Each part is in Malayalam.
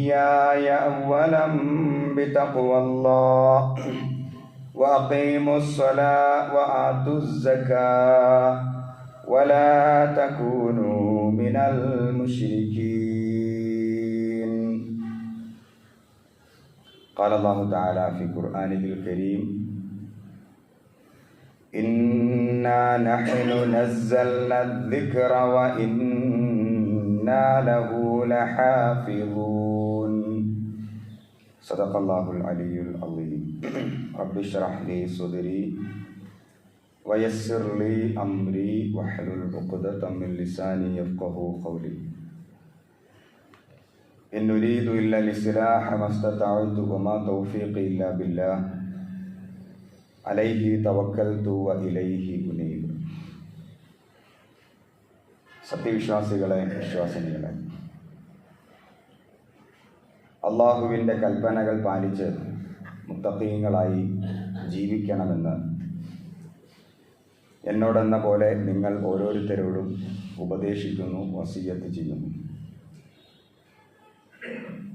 وإياي أولا بتقوى الله وأقيموا الصلاة وآتوا الزكاة ولا تكونوا من المشركين. قال الله تعالى في قرآنه الكريم: إنا نحن نزلنا الذكر وإنا له لحافظون. صدق الله العلي العظيم. رب اشرح لي صدري ويسر لي أمري واحلل عقدة من لساني يفقهوا قولي. إن نريد إلا الإصلاح ما استطعت وما توفيقي إلا بالله അലൈഹി തവക്കൽതു വഇലൈഹി ഉനീബ്. സത്യവിശ്വാസികളെ, വിശ്വാസിനികളെ, അള്ളാഹുവിൻ്റെ കൽപ്പനകൾ പാലിച്ച് മുത്തഖീങ്ങളായി ജീവിക്കണമെന്ന് എന്നോടെന്ന പോലെ നിങ്ങൾ ഓരോരുത്തരോടും ഉപദേശിക്കുന്നു, വസിയ്യത്ത് ചെയ്യുന്നു.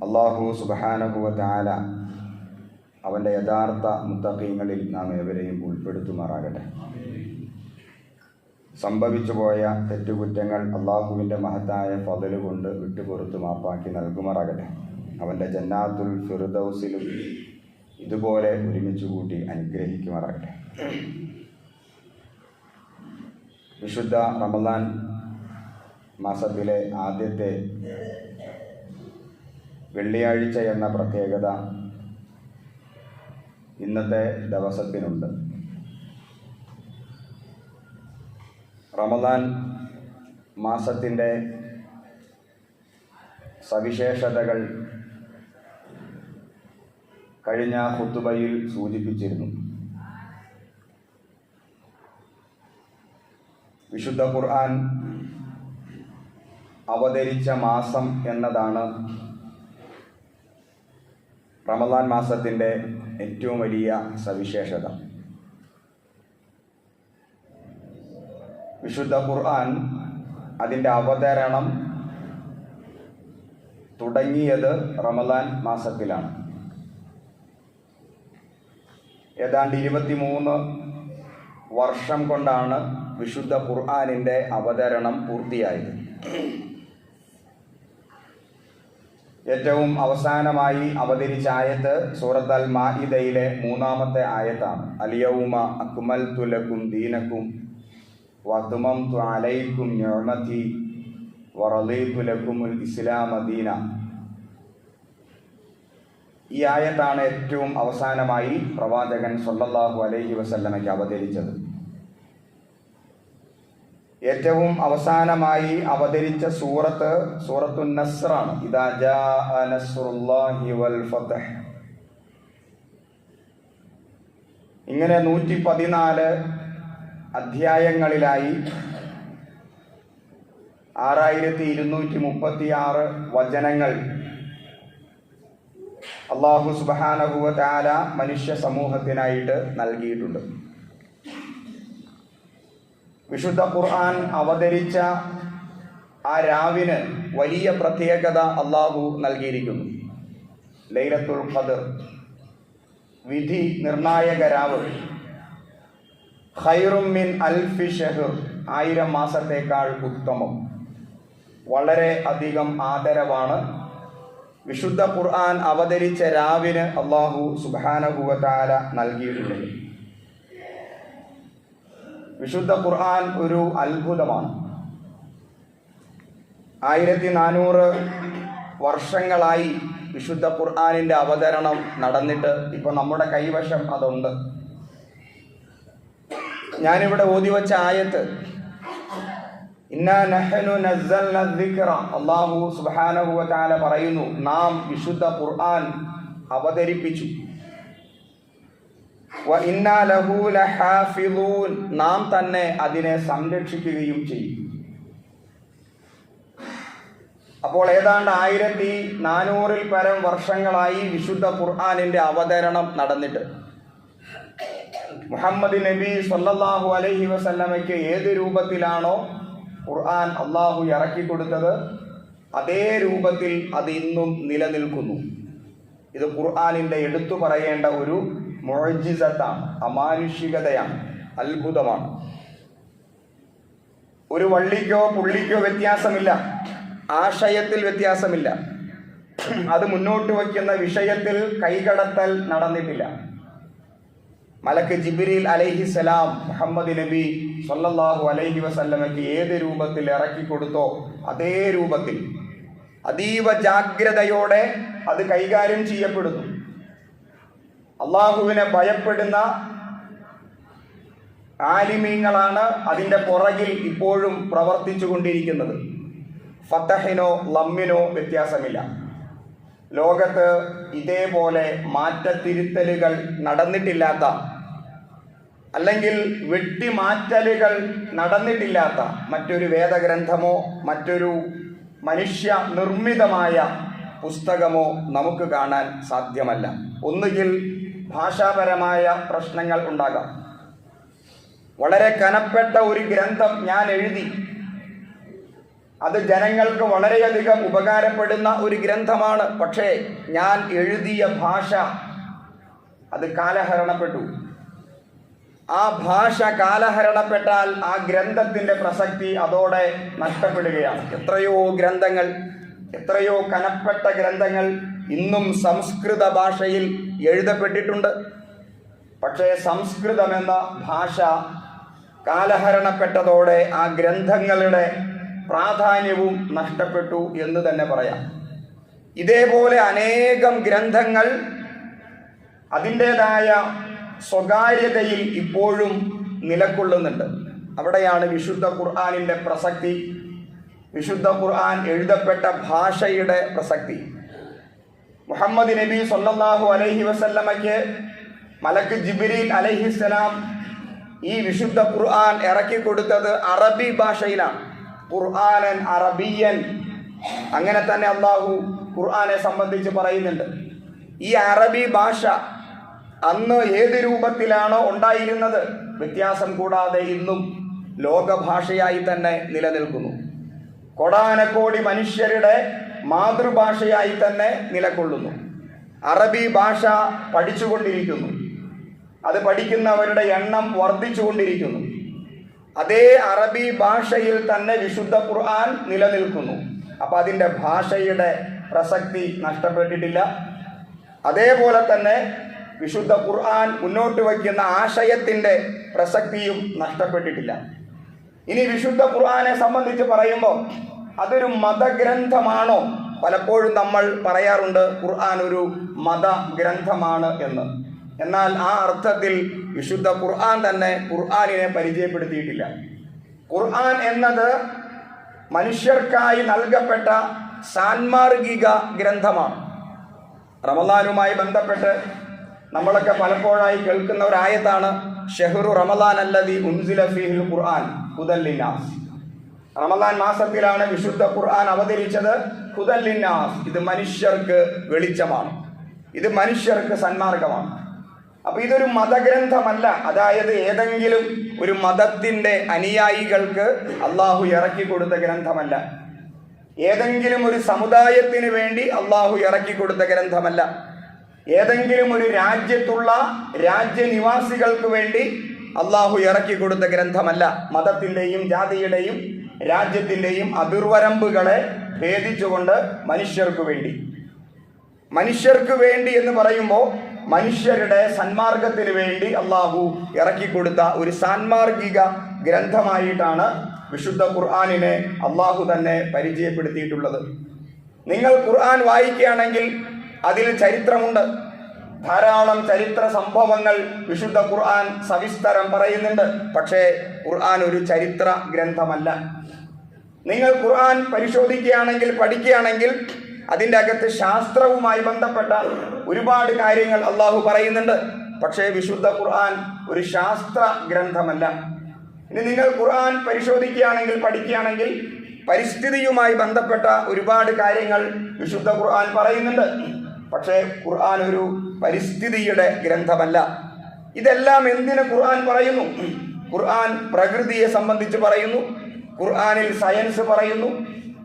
അള്ളാഹു സുബ്ഹാനഹു വ തആല അവൻ്റെ യഥാർത്ഥ മുത്തഖീങ്ങളിൽ നാം ഏവരെയും ഉൾപ്പെടുത്തുമാറാകട്ടെ. സംഭവിച്ചു പോയ തെറ്റുകുറ്റങ്ങൾ അള്ളാഹുവിൻ്റെ മഹത്തായ ഫള് കൊണ്ട് വിട്ടുപുറത്ത് മാപ്പാക്കി നൽകുമാറാകട്ടെ. അവൻ്റെ ജന്നാത്തുൽ ഫിർദൗസിലും ഇതുപോലെ ഒരുമിച്ച് കൂട്ടി അനുഗ്രഹിക്കുമാറാകട്ടെ. വിശുദ്ധ റമളാൻ മാസത്തിലെ ആദ്യത്തെ വെള്ളിയാഴ്ച എന്ന പ്രത്യേകത ഇന്നത്തെ ദിവസത്തിനുണ്ട്. റമളാൻ മാസത്തിൻ്റെ സവിശേഷതകൾ കഴിഞ്ഞ ഖുതുബയിൽ സൂചിപ്പിച്ചിരുന്നു. വിശുദ്ധ ഖുർആൻ അവതരിച്ച മാസം എന്നതാണ് റമളാൻ മാസത്തിൻ്റെ ഏറ്റവും വലിയ സവിശേഷത. വിശുദ്ധ ഖുർആൻ അതിൻ്റെ അവതരണം തുടങ്ങിയത് റമളാൻ മാസത്തിലാണ്. ഏതാണ്ട് 23 വർഷം കൊണ്ടാണ് വിശുദ്ധ ഖുർആനിൻ്റെ അവതരണം പൂർത്തിയായത്. ഏറ്റവും അവസാനമായി അവതരിച്ച ആയത്ത് സൂറത്ത് അൽ മാഇദയിലെ 3-ാമത്തെ ആയത്താണ്. അൽയൗമ അക്മൽതു ലക്കും ദീനക്കും വഅത്മംതു അലൈക്കും നിഅമതി വറളീതു ലക്കുമുൽ ഇസ്ലാമ ദീന. ഈ ആയത്താണ് ഏറ്റവും അവസാനമായി പ്രവാചകൻ സ്വല്ലല്ലാഹു അലൈഹി വസല്ലമയ്ക്ക് അവതരിച്ചത്. ഏറ്റവും അവസാനമായി അവതരിച്ച സൂറത്തുൻ നസ്റാണ്. ഇദാ ജാഅ നസ്റുല്ലാഹി വൽ ഫത്ഹ്. ഇങ്ങനെ 114 അധ്യായങ്ങളിലായി 6236 വചനങ്ങൾ അല്ലാഹു സുബ്ഹാനഹു വ തആല മനുഷ്യ സമൂഹത്തിനായിട്ട് നൽകിയിട്ടുണ്ട്. വിശുദ്ധ ഖുർആൻ അവതരിച്ച ആ രാവിന് വലിയ പ്രത്യേകത അള്ളാഹു നൽകിയിരിക്കുന്നു. ലൈലത്തുൽ ഖദ്ർ, വിധി നിർണായക രാവ്. ഖൈറും മിൻ അൽഫി ഷഹ്ർ, 1000 മാസത്തേക്കാൾ ഉത്തമം. വളരെ അധികം ആദരവാണ് വിശുദ്ധ ഖുർആൻ അവതരിച്ച രാവിന് അള്ളാഹു സുബ്ഹാനഹു വ തആല നൽകിയിട്ടുള്ളത്. വിശുദ്ധ ഖുർആൻ ഒരു അത്ഭുതമാണ്. 1400 വർഷങ്ങളായി വിശുദ്ധ ഖുർആനിൻ്റെ അവതരണം നടന്നിട്ട് ഇപ്പോൾ നമ്മുടെ കൈവശം അതുണ്ട്. ഞാനിവിടെ ഓതിവച്ച ആയത്ത് ഇന്നാ നഹ്നു നസ്സൽന ദിക്റ, അല്ലാഹു സുബ്ഹാനഹു വ തആല പറയുന്നു, നാം വിശുദ്ധ ഖുർആൻ അവതരിപ്പിച്ചു. വ ഇന്നാ ലഹു ലഹാഫിളൂൻ, നാം തന്നെ അതിനെ സംരക്ഷിക്കുകയും ചെയ്യും. അപ്പോൾ ഏതാണ്ട് 1400-ൽ പരം വർഷങ്ങളായി വിശുദ്ധ ഖുർആനിൻ്റെ അവതരണം നടന്നിട്ട് മുഹമ്മദ് നബി സ്വല്ലല്ലാഹു അലൈഹി വസല്ലമയ്ക്ക് ഏത് രൂപത്തിലാണോ ഖുർആൻ അള്ളാഹു ഇറക്കി കൊടുത്തത് അതേ രൂപത്തിൽ അത് ഇന്നും നിലനിൽക്കുന്നു. ഇത് ഖുർആനിൻ്റെ എടുത്തു പറയേണ്ട ഒരു മുഅ്ജിസത്താണ്, അമാനുഷികതയാണ്, അത്ഭുതമാണ്. ഒരു വള്ളിക്കോ പുള്ളിക്കോ വ്യത്യാസമില്ല, ആശയത്തിൽ വ്യത്യാസമില്ല, അത് മുന്നോട്ട് വയ്ക്കുന്ന വിഷയത്തിൽ കൈകടത്തൽ നടന്നിട്ടില്ല. മലക്ക് ജിബ്രീൽ അലൈഹിസ്സലാം മുഹമ്മദ് നബി സല്ലല്ലാഹു അലൈഹി വസല്ലമയ്ക്ക് ഏത് രൂപത്തിൽ ഇറക്കി കൊടുത്തോ അതേ രൂപത്തിൽ അതീവ ജാഗ്രതയോടെ അത് കൈകാര്യം ചെയ്യപ്പെടുന്നു. അള്ളാഹുവിനെ ഭയപ്പെടുന്ന ആലിമീങ്ങളാണ് അതിൻ്റെ പുറകിൽ ഇപ്പോഴും പ്രവർത്തിച്ചു കൊണ്ടിരിക്കുന്നത്. ഫതഹിനോ ലമ്മിനോ വ്യത്യാസമില്ല. ലോകത്ത് ഇതേപോലെ മാറ്റത്തിരുത്തലുകൾ നടന്നിട്ടില്ലാത്ത, അല്ലെങ്കിൽ വെട്ടിമാറ്റലുകൾ നടന്നിട്ടില്ലാത്ത മറ്റൊരു വേദഗ്രന്ഥമോ മറ്റൊരു മനുഷ്യ നിർമ്മിതമായ പുസ്തകമോ നമുക്ക് കാണാൻ സാധ്യമല്ല. ഒന്നുകിൽ ഭാഷാപരമായ പ്രശ്നങ്ങൾ ഉണ്ടാകാം. വളരെ കനപ്പെട്ട ഒരു ഗ്രന്ഥം ഞാൻ എഴുതി, അത് ജനങ്ങൾക്ക് വളരെയധികം ഉപകാരപ്പെടുന്ന ഒരു ഗ്രന്ഥമാണ്. പക്ഷേ ഞാൻ എഴുതിയ ഭാഷ അത് കാലഹരണപ്പെട്ടു. ആ ഭാഷ കാലഹരണപ്പെട്ടാൽ ആ ഗ്രന്ഥത്തിൻ്റെ പ്രസക്തി അതോടെ നഷ്ടപ്പെടുകയാണ്. എത്രയോ ഗ്രന്ഥങ്ങൾ, എത്രയോ കനപ്പെട്ട ഗ്രന്ഥങ്ങൾ ഇന്നും സംസ്കൃത ഭാഷയിൽ എഴുതപ്പെട്ടിട്ടുണ്ട്. പക്ഷേ സംസ്കൃതമെന്ന ഭാഷ കാലഹരണപ്പെട്ടതോടെ ആ ഗ്രന്ഥങ്ങളുടെ പ്രാധാന്യവും നഷ്ടപ്പെട്ടു എന്ന് തന്നെ പറയാം. ഇതേപോലെ അനേകം ഗ്രന്ഥങ്ങൾ അതിൻ്റേതായ സ്വകാര്യതയിൽ ഇപ്പോഴും നിലകൊള്ളുന്നുണ്ട്. അവിടെയാണ് വിശുദ്ധ ഖുർആനിൻ്റെ പ്രസക്തി, വിശുദ്ധ ഖുർആൻ എഴുതപ്പെട്ട ഭാഷയുടെ പ്രസക്തി. മുഹമ്മദ് നബി സല്ലല്ലാഹു അലൈഹി വസല്ലമയ്ക്ക് മലക്ക് ജിബ്രീൽ അലൈഹിസ്സലാം ഈ വിശുദ്ധ ഖുർആൻ ഇറക്കി കൊടുത്തത് അറബി ഭാഷയിലാണ്. ഖുർആനൻ അറബിയൻ, അങ്ങനെ തന്നെ അള്ളാഹു ഖുർആനെ സംബന്ധിച്ച് പറയുന്നുണ്ട്. ഈ അറബി ഭാഷ അന്ന് ഏത് രൂപത്തിലാണോ ഉണ്ടായിരുന്നത് വ്യത്യാസം കൂടാതെ ഇന്നും ലോകഭാഷയായി തന്നെ നിലനിൽക്കുന്നു. കോടാനക്കോടി മനുഷ്യരുടെ മാതൃഭാഷയായി തന്നെ നിലകൊള്ളുന്നു. അറബി ഭാഷ പഠിച്ചുകൊണ്ടിരിക്കുന്നു, അത് പഠിക്കുന്നവരുടെ എണ്ണം വർദ്ധിച്ചുകൊണ്ടിരിക്കുന്നു. അതേ അറബി ഭാഷയിൽ തന്നെ വിശുദ്ധ ഖുർആൻ നിലനിൽക്കുന്നു. അപ്പം അതിൻ്റെ ഭാഷയുടെ പ്രസക്തി നഷ്ടപ്പെട്ടിട്ടില്ല. അതേപോലെ തന്നെ വിശുദ്ധ ഖുർആൻ മുന്നോട്ട് വയ്ക്കുന്ന ആശയത്തിൻ്റെ പ്രസക്തിയും നഷ്ടപ്പെട്ടിട്ടില്ല. ഇനി വിശുദ്ധ ഖുർആനെ സംബന്ധിച്ച് പറയുമ്പോൾ അതൊരു മതഗ്രന്ഥമാണോ? പലപ്പോഴും നമ്മൾ പറയാറുണ്ട് ഖുർആൻ ഒരു മതഗ്രന്ഥമാണ് എന്ന്. എന്നാൽ ആ അർത്ഥത്തിൽ വിശുദ്ധ ഖുർആൻ തന്നെ ഖുർആനിനെ പരിചയപ്പെടുത്തിയിട്ടില്ല. ഖുർആൻ എന്നത് മനുഷ്യർക്കായി നൽകപ്പെട്ട സാൻമാർഗിക ഗ്രന്ഥമാണ്. റമളാനുമായി ബന്ധപ്പെട്ട് നമ്മളൊക്കെ പലപ്പോഴായി കേൾക്കുന്ന ഒരു ആയത്താണ് ഷഹ്റു റമളാൻ അല്ലദീ ഉൻസില ഫീഹിൽ ഖുർആൻ ഹുദൽ ലിന്നാസ്. റമളാൻ മാസത്തിലാണ് വിശുദ്ധ ഖുർആൻ അവതരിച്ചത്. ഹുദൽ ലിന്നാസ്, ഇത് മനുഷ്യർക്ക് വെളിച്ചമാണ്, ഇത് മനുഷ്യർക്ക് സന്മാർഗമാണ്. അപ്പോൾ ഇതൊരു മതഗ്രന്ഥമല്ല. അതായത് ഏതെങ്കിലും ഒരു മതത്തിൻ്റെ അനുയായികൾക്ക് അള്ളാഹു ഇറക്കി കൊടുത്ത ഗ്രന്ഥമല്ല. ഏതെങ്കിലും ഒരു സമുദായത്തിന് വേണ്ടി അള്ളാഹു ഇറക്കി കൊടുത്ത ഗ്രന്ഥമല്ല. ഏതെങ്കിലും ഒരു രാജ്യത്തുള്ള രാജ്യനിവാസികൾക്ക് വേണ്ടി അള്ളാഹു ഇറക്കി കൊടുത്ത ഗ്രന്ഥമല്ല. മതത്തിൻ്റെയും ജാതിയുടെയും രാജ്യത്തിൻ്റെയും അതിർവരമ്പുകളെ ഭേദിച്ചുകൊണ്ട് മനുഷ്യർക്ക് വേണ്ടി എന്ന് പറയുമ്പോൾ മനുഷ്യരുടെ സന്മാർഗത്തിന് വേണ്ടി അള്ളാഹു ഇറക്കിക്കൊടുത്ത ഒരു സാൻമാർഗിക ഗ്രന്ഥമായിട്ടാണ് വിശുദ്ധ ഖുർആനിനെ അള്ളാഹു തന്നെ പരിചയപ്പെടുത്തിയിട്ടുള്ളത്. നിങ്ങൾ ഖുർആൻ വായിക്കുകയാണെങ്കിൽ അതിൽ ചരിത്രമുണ്ട്. ധാരാളം ചരിത്ര സംഭവങ്ങൾ വിശുദ്ധ ഖുർആൻ സവിസ്തരം പറയുന്നുണ്ട്. പക്ഷേ ഖുർആൻ ഒരു ചരിത്ര ഗ്രന്ഥമല്ല. നിങ്ങൾ ഖുർആൻ പരിശോധിക്കുകയാണെങ്കിൽ, പഠിക്കുകയാണെങ്കിൽ അതിൻ്റെ അകത്ത് ശാസ്ത്രവുമായി ബന്ധപ്പെട്ട ഒരുപാട് കാര്യങ്ങൾ അള്ളാഹു പറയുന്നുണ്ട്. പക്ഷേ വിശുദ്ധ ഖുർആൻ ഒരു ശാസ്ത്ര ഗ്രന്ഥമല്ല. ഇനി നിങ്ങൾ ഖുർആൻ പരിശോധിക്കുകയാണെങ്കിൽ, പഠിക്കുകയാണെങ്കിൽ പരിസ്ഥിതിയുമായി ബന്ധപ്പെട്ട ഒരുപാട് കാര്യങ്ങൾ വിശുദ്ധ ഖുർആൻ പറയുന്നുണ്ട്. പക്ഷേ ഖുർആൻ ഒരു പരിസ്ഥിതിയുടെ ഗ്രന്ഥമല്ല. ഇതെല്ലാം എന്തിന് ഖുർആൻ പറയുന്നു? ഖുർആൻ പ്രകൃതിയെ സംബന്ധിച്ച് പറയുന്നു, ഖുർആനിൽ സയൻസ് പറയുന്നു,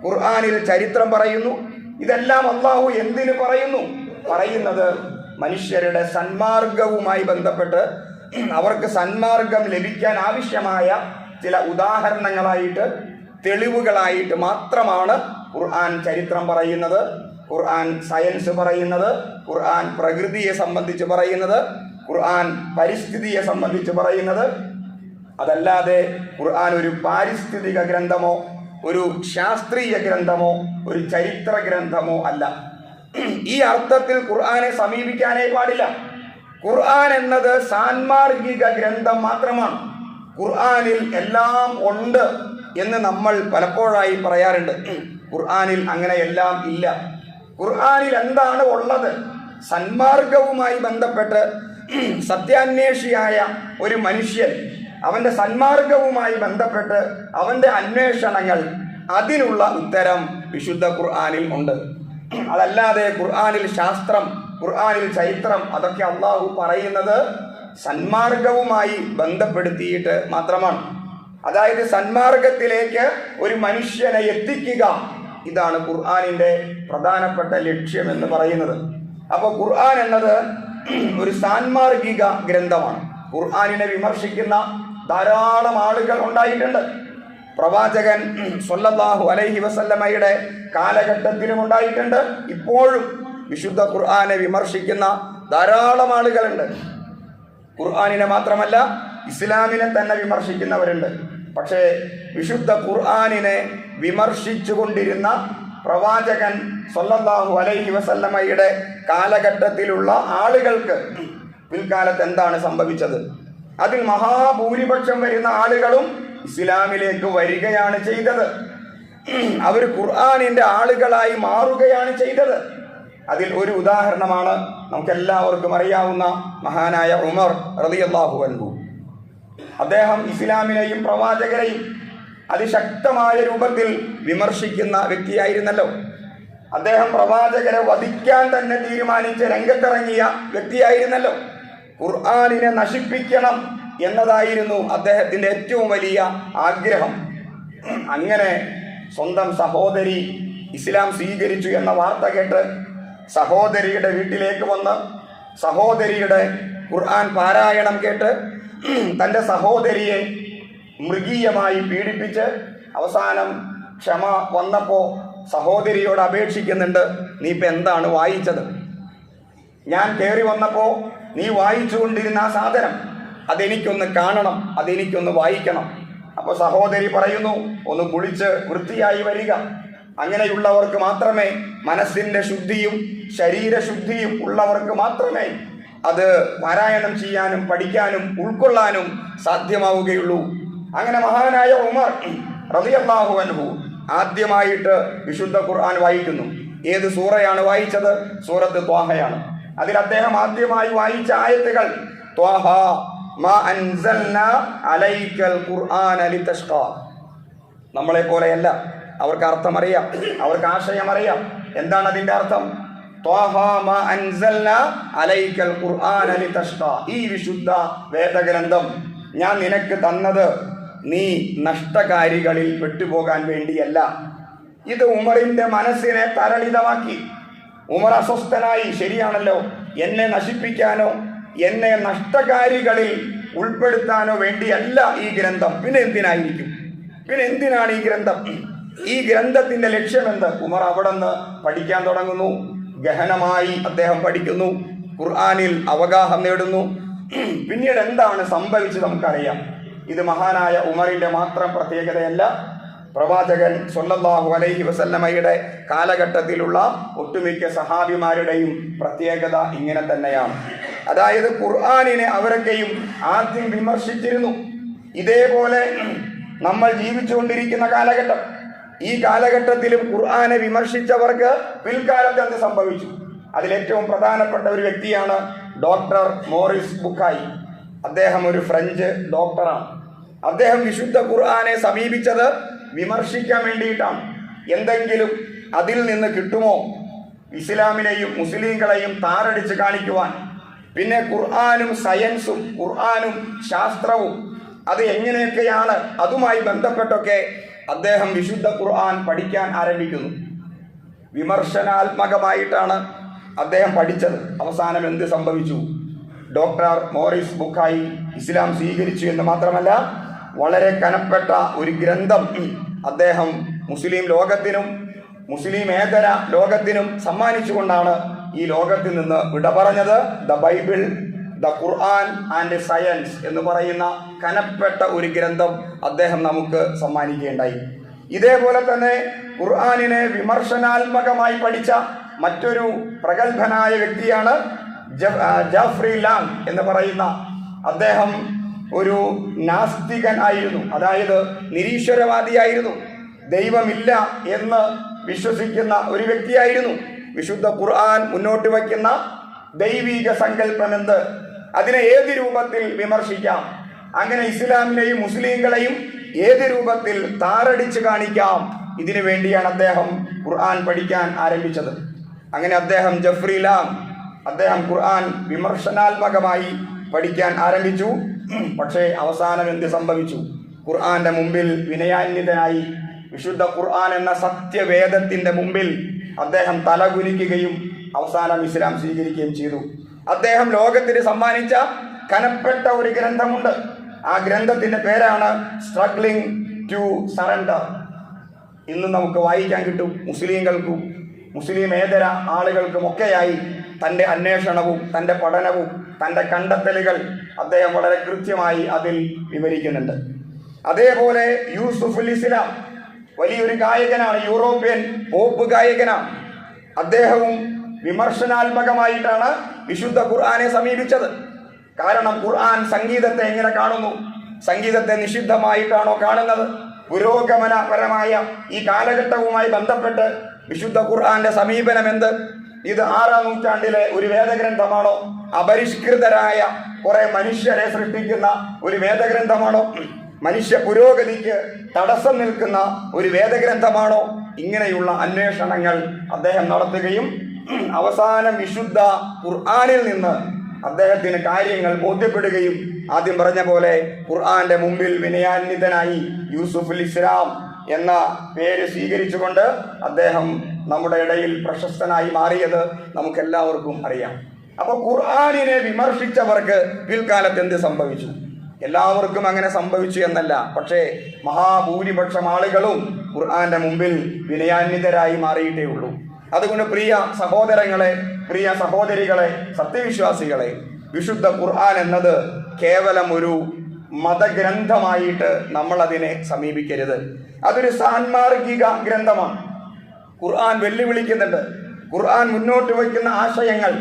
ഖുർആനിൽ ചരിത്രം പറയുന്നു. ഇതെല്ലാം അള്ളാഹു എന്തിനു പറയുന്നു? പറയുന്നത് മനുഷ്യരുടെ സന്മാർഗവുമായി ബന്ധപ്പെട്ട് അവർക്ക് സന്മാർഗം ലഭിക്കാൻ ആവശ്യമായ ചില ഉദാഹരണങ്ങളായിട്ട്, തെളിവുകളായിട്ട് മാത്രമാണ് ഖുർആൻ ചരിത്രം പറയുന്നത്, ഖുർആൻ സയൻസ് പറയുന്നത്, ഖുർആൻ പ്രകൃതിയെ സംബന്ധിച്ച് പറയുന്നത്, ഖുർആൻ പരിസ്ഥിതിയെ സംബന്ധിച്ച് പറയുന്നത്. അതല്ലാതെ ഖുർആൻ ഒരു പാരിസ്ഥിതിക ഗ്രന്ഥമോ ഒരു ശാസ്ത്രീയ ഗ്രന്ഥമോ ഒരു ചരിത്ര ഗ്രന്ഥമോ അല്ല. ഈ അർത്ഥത്തിൽ ഖുർആനെ സമീപിക്കാനേ പാടില്ല. ഖുർആൻ എന്നത് സാൻമാർഗിക ഗ്രന്ഥം മാത്രമാണ്. ഖുർആനിൽ എല്ലാം ഉണ്ട് എന്ന് നമ്മൾ പലപ്പോഴായി പറയാറുണ്ട്. ഖുർആനിൽ അങ്ങനെ എല്ലാം ഇല്ല. ഖുർആനിൽ എന്താണ് ഉള്ളത്? സന്മാർഗവുമായി ബന്ധപ്പെട്ട് സത്യാന്വേഷിയായ ഒരു മനുഷ്യൻ അവൻ്റെ സന്മാർഗവുമായി ബന്ധപ്പെട്ട് അവൻ്റെ അന്വേഷണങ്ങൾ, അതിനുള്ള ഉത്തരം വിശുദ്ധ ഖുർആനിൽ ഉണ്ട്. അതല്ലാതെ ഖുർആനിൽ ശാസ്ത്രം, ഖുർആനിൽ ചരിത്രം അതൊക്കെ അള്ളാഹു പറയുന്നത് സന്മാർഗവുമായി ബന്ധപ്പെടുത്തിയിട്ട് മാത്രമാണ്. അതായത് സന്മാർഗത്തിലേക്ക് ഒരു മനുഷ്യനെ എത്തിക്കുക, ഇതാണ് ഖുർആനിൻ്റെ പ്രധാനപ്പെട്ട ലക്ഷ്യമെന്ന് പറയുന്നത്. അപ്പോൾ ഖുർആൻ എന്നത് ഒരു സാൻമാർഗിക ഗ്രന്ഥമാണ്. ഖുർആനിനെ വിമർശിക്കുന്ന ധാരാളം ആളുകൾ ഉണ്ടായിട്ടുണ്ട്. പ്രവാചകൻ സ്വല്ലല്ലാഹു അലൈഹി വസല്ലമയുടെ കാലഘട്ടത്തിലും ഉണ്ടായിട്ടുണ്ട്. ഇപ്പോഴും വിശുദ്ധ ഖുർആനെ വിമർശിക്കുന്ന ധാരാളം ആളുകളുണ്ട്. ഖുർആനിനെ മാത്രമല്ല ഇസ്ലാമിനെ തന്നെ വിമർശിക്കുന്നവരുണ്ട്. പക്ഷേ വിശുദ്ധ ഖുർആനിനെ വിമർശിച്ചു കൊണ്ടിരുന്ന പ്രവാചകൻ സ്വല്ലല്ലാഹു അലൈഹി വസല്ലമയുടെ കാലഘട്ടത്തിലുള്ള ആളുകൾക്ക് പിൽക്കാലത്ത് എന്താണ് സംഭവിച്ചത്? അതിൽ മഹാഭൂരിപക്ഷം വരുന്ന ആളുകളും ഇസ്ലാമിലേക്ക് വരികയാണ് ചെയ്തത്. അവർ ഖുർആനിൻ്റെ ആളുകളായി മാറുകയാണ് ചെയ്തത്. അതിൽ ഒരു ഉദാഹരണമാണ് നമുക്കെല്ലാവർക്കും അറിയാവുന്ന മഹാനായ ഉമർ റളിയല്ലാഹു അൻഹു. അദ്ദേഹം ഇസ്ലാമിനെയും പ്രവാചകരെയും അതിശക്തമായ രൂപത്തിൽ വിമർശിക്കുന്ന വ്യക്തിയായിരുന്നല്ലോ. അദ്ദേഹം പ്രവാചകരെ വധിക്കാൻ തന്നെ തീരുമാനിച്ച് രംഗത്തിറങ്ങിയ വ്യക്തിയായിരുന്നല്ലോ. ഖുർആനിനെ നശിപ്പിക്കണം എന്നതായിരുന്നു അദ്ദേഹത്തിൻ്റെ ഏറ്റവും വലിയ ആഗ്രഹം. അങ്ങനെ സ്വന്തം സഹോദരി ഇസ്ലാം സ്വീകരിച്ചു എന്ന വാർത്ത കേട്ട് സഹോദരിയുടെ വീട്ടിലേക്ക് വന്ന് സഹോദരിയുടെ ഖുർആൻ പാരായണം കേട്ട് തൻ്റെ സഹോദരിയെ മൃഗീയമായി പീഡിപ്പിച്ച് അവസാനം ക്ഷമ വന്നപ്പോൾ സഹോദരിയോട് അപേക്ഷിക്കുന്നുണ്ട്, നീ ഇപ്പം എന്താണ് വായിച്ചത്? ഞാൻ കയറി വന്നപ്പോൾ നീ വായിച്ചുകൊണ്ടിരുന്ന ആ സാധനം അതെനിക്കൊന്ന് കാണണം, അതെനിക്കൊന്ന് വായിക്കണം. അപ്പോൾ സഹോദരി പറയുന്നു, ഒന്ന് കുളിച്ച് വൃത്തിയായി വരിക. അങ്ങനെയുള്ളവർക്ക് മാത്രമേ, മനസ്സിൻ്റെ ശുദ്ധിയും ശരീരശുദ്ധിയും ഉള്ളവർക്ക് മാത്രമേ അത് പാരായണം ചെയ്യാനും പഠിക്കാനും ഉൾക്കൊള്ളാനും സാധ്യമാവുകയുള്ളൂ. അങ്ങനെ മഹാനായ ഉമർ റളിയല്ലാഹു അൻഹു ആദ്യമായിട്ട് വിശുദ്ധ ഖുർആൻ വായിക്കുന്നു. ഏത് സൂറയാണ് വായിച്ചത്? സൂറത്ത് ത്വാഹയാണ്. അതിൽ അദ്ദേഹം ആദ്യമായി വായിച്ച ആയത്തുകൾ ത്വാഹ മാ അൻസൽനാ അലൈക്കൽ ഖുർആന ലിതഷ്ഖാ. നമ്മളെ പോലെയല്ല, അവർക്ക് അർത്ഥം അറിയാം, അവർക്ക് ആശയം അറിയാം. എന്താണ് അതിൻ്റെ അർത്ഥം? ത്വാഹ മാ അൻസൽനാ അലൈക്കൽ ഖുർആന ലിതഷ്ഖാ. ഈ വിശുദ്ധ വേദഗ്രന്ഥം ഞാൻ നിനക്ക് തന്നത് നീ നഷ്ടകാരികളിൽ പെട്ടുപോകാൻ വേണ്ടിയല്ല. ഇത് ഉമറിന്റെ മനസ്സിനെ തരളിതമാക്കി. ഉമർ അസ്വസ്ഥനായി. ശരിയാണല്ലോ, എന്നെ നശിപ്പിക്കാനോ എന്നെ നഷ്ടകാരികളിൽ ഉൾപ്പെടുത്താനോ വേണ്ടിയല്ല ഈ ഗ്രന്ഥം. പിന്നെ എന്തിനായിരിക്കും? പിന്നെ എന്തിനാണ് ഈ ഗ്രന്ഥം? ഈ ഗ്രന്ഥത്തിന്റെ ലക്ഷ്യമെന്ത്? ഉമർ അവിടെ നിന്ന് പഠിക്കാൻ തുടങ്ങുന്നു. ഗഹനമായി അദ്ദേഹം പഠിക്കുന്നു, ഖുർആനിൽ അവഗാഹം നേടുന്നു. പിന്നീട് എന്താണ് സംഭവിച്ചത് നമുക്കറിയാം. ഇത് മഹാനായ ഉമറിന്റെ മാത്രം പ്രത്യേകതയല്ല, പ്രവാചകൻ സ്വല്ലല്ലാഹു അലൈഹി വസല്ലമയുടെ കാലഘട്ടത്തിലുള്ള ഒട്ടുമിക്ക സഹാബിമാരുടെയും പ്രത്യേകത ഇങ്ങനെ തന്നെയാണ്. അതായത് ഖുർആനിനെ അവരൊക്കെയും ആദ്യം വിമർശിച്ചിരുന്നു. ഇതേപോലെ നമ്മൾ ജീവിച്ചുകൊണ്ടിരിക്കുന്ന കാലഘട്ടം, ഈ കാലഘട്ടത്തിലും ഖുർആനെ വിമർശിച്ചവർക്ക് പിൽക്കാലത്ത് എന്ത് സംഭവിച്ചു? അതിലേറ്റവും പ്രധാനപ്പെട്ട ഒരു വ്യക്തിയാണ് ഡോക്ടർ മോറിസ് ബുക്കായി. അദ്ദേഹം ഒരു ഫ്രഞ്ച് ഡോക്ടറാണ്. അദ്ദേഹം വിശുദ്ധ ഖുർആനെ സമീപിച്ചത് വിമർശിക്കാൻ വേണ്ടിയിട്ടാണ്. എന്തെങ്കിലും അതിൽ നിന്ന് കിട്ടുമോ ഇസ്ലാമിനെയും മുസ്ലിങ്ങളെയും താറടിച്ച് കാണിക്കുവാൻ. പിന്നെ ഖുർആനും സയൻസും ഖുർആനും ശാസ്ത്രവും അത് എങ്ങനെയൊക്കെയാണ്, അതുമായി ബന്ധപ്പെട്ടൊക്കെ അദ്ദേഹം വിശുദ്ധ ഖുർആൻ പഠിക്കാൻ ആരംഭിക്കുന്നു. വിമർശനാത്മകമായിട്ടാണ് അദ്ദേഹം പഠിച്ചത്. അവസാനം എന്ത് സംഭവിച്ചു? ഡോക്ടർ മോറിസ് ബുഖായി ഇസ്ലാം സ്വീകരിച്ചു എന്ന് മാത്രമല്ല, വളരെ കനപ്പെട്ട ഒരു ഗ്രന്ഥം അദ്ദേഹം മുസ്ലിം ലോകത്തിനും മുസ്ലിമേതര ലോകത്തിനും സമ്മാനിച്ചുകൊണ്ടാണ് ഈ ലോകത്തിൽ നിന്ന് വിട പറഞ്ഞത്. The Bible, the Quran and science എന്ന് പറയുന്ന കനപ്പെട്ട ഒരു ഗ്രന്ഥം അദ്ദേഹം നമുക്ക് സമ്മാനിക്കുകയുണ്ടായി. ഇതേപോലെ തന്നെ ഖുർആനിനെ വിമർശനാത്മകമായി പഠിച്ച മറ്റൊരു പ്രഗത്ഭനായ വ്യക്തിയാണ് ജാഫ്രി ലാങ് എന്ന് പറയുന്ന അദ്ദേഹം ഒരു നാസ്തികൻ ആയിരുന്നു. അതായത് നിരീശ്വരവാദിയായിരുന്നു. ദൈവമില്ല എന്ന് വിശ്വസിക്കുന്ന ഒരു വ്യക്തിയായിരുന്നു. വിശുദ്ധ ഖുർആൻ മുന്നോട്ട് വയ്ക്കുന്ന ദൈവിക സങ്കല്പമെന്ത്, അതിനെ ഏത് രൂപത്തിൽ വിമർശിക്കാം, അങ്ങനെ ഇസ്ലാമിനെയും മുസ്ലിങ്ങളെയും ഏത് രൂപത്തിൽ താറടിച്ച് കാണിക്കാം, ഇതിനു വേണ്ടിയാണ് അദ്ദേഹം ഖുർആൻ പഠിക്കാൻ ആരംഭിച്ചത്. അങ്ങനെ അദ്ദേഹം ജഫ്രി ലാങ് അദ്ദേഹം ഖുർആൻ വിമർശനാത്മകമായി പഠിക്കാൻ ആരംഭിച്ചു. പക്ഷേ അവസാനം എന്ത് സംഭവിച്ചു? ഖുർആന്റെ മുമ്പിൽ വിനയാന്വിതനായി വിശുദ്ധ ഖുർആൻ എന്ന സത്യവേദത്തിന്റെ മുമ്പിൽ അദ്ദേഹം തലകുനിക്കുകയും അവസാനം ഇസ്ലാം സ്വീകരിക്കുകയും ചെയ്തു. അദ്ദേഹം ലോകത്തിന് സമ്മാനിച്ച കനപ്പെട്ട ഒരു ഗ്രന്ഥമുണ്ട്. ആ ഗ്രന്ഥത്തിന്റെ പേരാണ് സ്ട്രഗ്ലിംഗ് ടു സറണ്ടർ. ഇന്ന് നമുക്ക് വായിക്കാൻ കിട്ടും. മുസ്ലിങ്ങൾക്കും മുസ്ലിമേതര ആളുകൾക്കുമൊക്കെയായി തൻ്റെ അന്വേഷണവും തൻ്റെ പഠനവും തൻ്റെ കണ്ടെത്തലുകൾ അദ്ദേഹം വളരെ കൃത്യമായി അതിൽ വിവരിക്കുന്നുണ്ട്. അതേപോലെ യൂസുഫുൽ ഇസ്ലാം വലിയൊരു ഗായകനാണ്, യൂറോപ്യൻ പോപ്പ് ഗായകനാണ്. അദ്ദേഹവും വിമർശനാത്മകമായിട്ടാണ് വിശുദ്ധ ഖുർആനെ സമീപിച്ചത്. കാരണം ഖുർആൻ സംഗീതത്തെ എങ്ങനെ കാണുന്നു? സംഗീതത്തെ നിഷിദ്ധമായിട്ടാണോ കാണുന്നത്? പുരോഗമനപരമായ ഈ കാലഘട്ടവുമായി ബന്ധപ്പെട്ട് വിശുദ്ധ ഖുർആന്റെ സമീപനം എന്ത്? ഇത് 6-ാം നൂറ്റാണ്ടിലെ ഒരു വേദഗ്രന്ഥമാണോ? അപരിഷ്കൃതരായ കുറെ മനുഷ്യരെ സൃഷ്ടിക്കുന്ന ഒരു വേദഗ്രന്ഥമാണോ? മനുഷ്യ പുരോഗതിക്ക് തടസ്സം നിൽക്കുന്ന ഒരു വേദഗ്രന്ഥമാണോ? ഇങ്ങനെയുള്ള അന്വേഷണങ്ങൾ അദ്ദേഹം നടത്തുകയും അവസാനം വിശുദ്ധ ഖുർആനിൽ നിന്ന് അദ്ദേഹത്തിന് കാര്യങ്ങൾ ബോധ്യപ്പെടുകയും ആദ്യം പറഞ്ഞ പോലെ ഖുർആന്റെ മുമ്പിൽ വിനയാന്വിതനായി യൂസുഫുൽ ഇസ്ലാം എന്ന പേര് സ്വീകരിച്ചുകൊണ്ട് അദ്ദേഹം നമ്മുടെ ഇടയിൽ പ്രശസ്തനായി മാറിയത് നമുക്കെല്ലാവർക്കും അറിയാം. അപ്പോൾ ഖുർആനിനെ വിമർശിച്ചവർക്ക് പിൽക്കാലത്ത് എന്ത് സംഭവിച്ചു? എല്ലാവർക്കും അങ്ങനെ സംഭവിച്ചു എന്നല്ല, പക്ഷേ മഹാഭൂരിപക്ഷം ആളുകളും ഖുർആന്റെ മുമ്പിൽ വിനയാന്വിതരായി മാറിയിട്ടേ ഉള്ളൂ. അതുകൊണ്ട് പ്രിയ സഹോദരങ്ങളെ, പ്രിയ സഹോദരികളെ, സത്യവിശ്വാസികളെ, വിശുദ്ധ ഖുർആൻ എന്നത് കേവലം ഒരു മതഗ്രന്ഥമായിട്ട് നമ്മൾ അതിനെ സമീപിക്കരുത്. അതൊരു സാൻമാർഗിക ഗ്രന്ഥമാണ്. ഖുർആൻ വെല്ലുവിളിക്കുന്നുണ്ട്. ഖുർആൻ മുന്നോട്ട് വയ്ക്കുന്ന ആശയങ്ങൾ